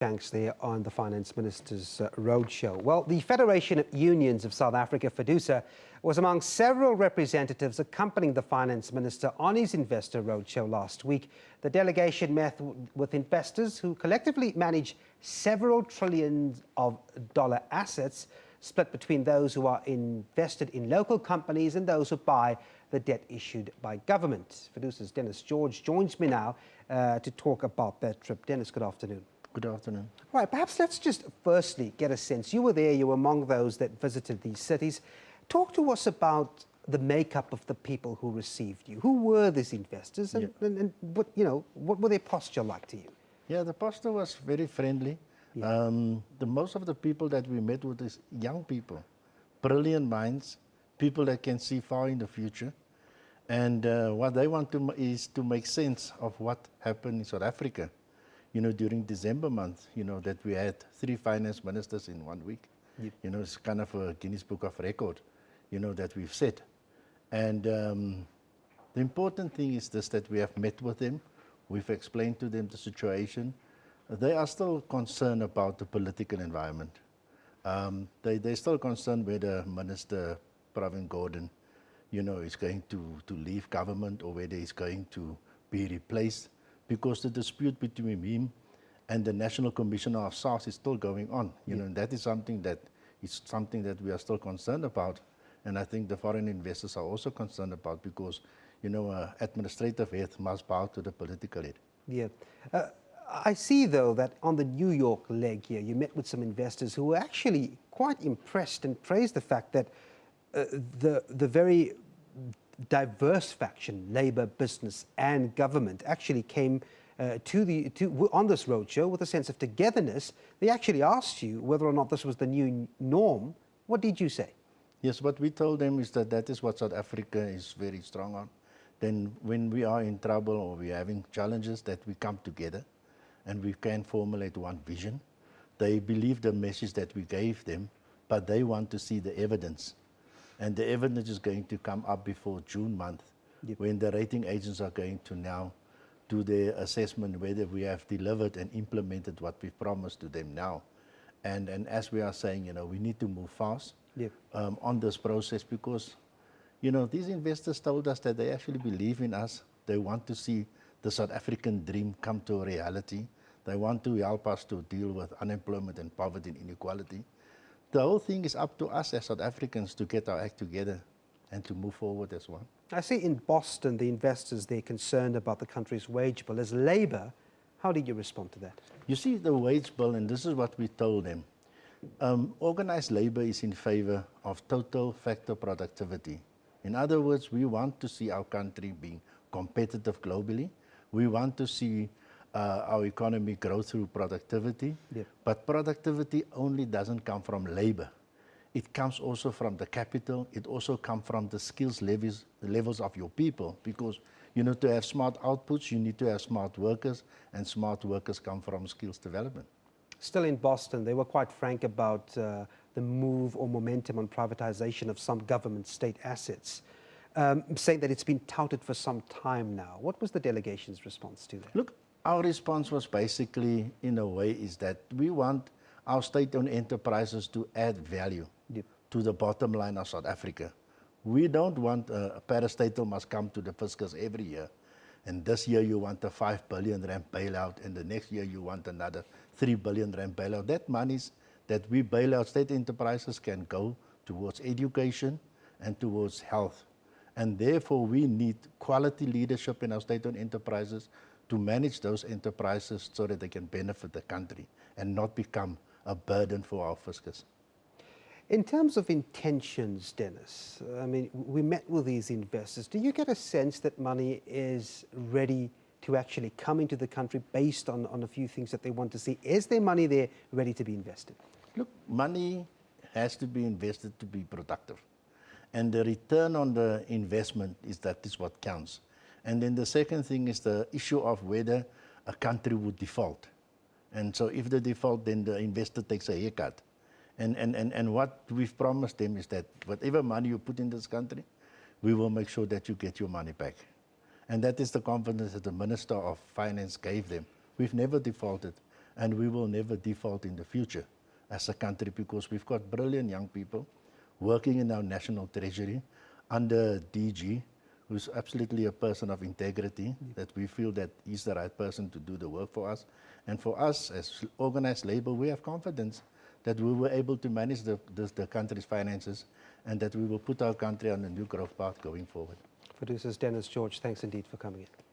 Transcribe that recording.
Thanks there on the Finance Minister's roadshow. Well, the Federation of Unions of South Africa, FEDUSA, was among several representatives accompanying the Finance Minister on his investor roadshow last week. The delegation met with investors who collectively manage several trillions of dollar assets, split between those who are invested in local companies and those who buy the debt issued by government. FEDUSA's Denis George joins me now to talk about that trip. Denis, good afternoon. Good afternoon. Right, perhaps let's just firstly get a sense. You were there, you were among those that visited these cities. Talk to us about the makeup of the people who received you. Who were these investors and what were their posture like to you? Yeah, the posture was very friendly. Yeah. Most of the people that we met with is young people, brilliant minds, people that can see far in the future. And what they want to is to make sense of what happened in South Africa. You know, during December month, that we had 3 finance ministers in 1 week. Yep. It's kind of a Guinness Book of Record, that we've set. And the important thing is this, that we have met with them. We've explained to them the situation. They are still concerned about the political environment. They're still concerned whether Minister Pravin Gordhan, is going to leave government or whether he's going to be replaced, because the dispute between him and the National Commissioner of SARS is still going on. And that is something that we are still concerned about. And I think the foreign investors are also concerned about, because, administrative head must bow to the political head. Yeah. I see, though, that on the New York leg here, you met with some investors who were actually quite impressed and praised the fact that the very diverse faction, Labour, business and government, actually came on this roadshow with a sense of togetherness. They actually asked you whether or not this was the new norm. What did you say? Yes, what we told them is that is what South Africa is very strong on. Then when we are in trouble or we're having challenges, that we come together and we can formulate one vision. They believe the message that we gave them, but they want to see the evidence. And the evidence is going to come up before June month, when the rating agents are going to now do their assessment whether we have delivered and implemented what we promised to them now. And as we are saying, we need to move fast on this process, because, these investors told us that they actually believe in us. They want to see the South African dream come to a reality. They want to help us to deal with unemployment and poverty and inequality. The whole thing is up to us as South Africans to get our act together and to move forward as one. I see in Boston, the investors, they're concerned about the country's wage bill. As Labour, how did you respond to that? You see, the wage bill, and this is what we told them, organized labor is in favor of total factor productivity. In other words, we want to see our country being competitive globally. We want to see our economy grow through productivity, but productivity only doesn't come from labor. It comes also from the capital. It also comes from the skills levels of your people, because to have smart outputs, you need to have smart workers, and smart workers come from skills development. Still in Boston, they were quite frank about the move or momentum on privatization of some government state assets, saying that it's been touted for some time now. What was the delegation's response to that? Look, our response was basically, in a way, is that we want our state-owned enterprises to add value to the bottom line of South Africa. We don't want a parastatal must come to the fiscus every year, and this year you want a 5 billion rand bailout, and the next year you want another 3 billion rand bailout. That monies that we bail out state enterprises can go towards education and towards health. And therefore we need quality leadership in our state-owned enterprises to manage those enterprises so that they can benefit the country and not become a burden for our fiscus. In terms of intentions, Denis, I mean, we met with these investors. Do you get a sense that money is ready to actually come into the country based on a few things that they want to see? Is there money there ready to be invested? Look, money has to be invested to be productive. And the return on the investment is what counts. And then the second thing is the issue of whether a country would default. And so if they default, then the investor takes a haircut. And what we've promised them is that whatever money you put in this country, we will make sure that you get your money back. And that is the confidence that the Minister of Finance gave them. We've never defaulted. and we will never default in the future as a country, because we've got brilliant young people working in our national treasury under DG, who's absolutely a person of integrity, that we feel that he's the right person to do the work for us. And for us as organized labor, we have confidence that we were able to manage the country's finances, and that we will put our country on a new growth path going forward. FEDUSA's Denis George, thanks indeed for coming in.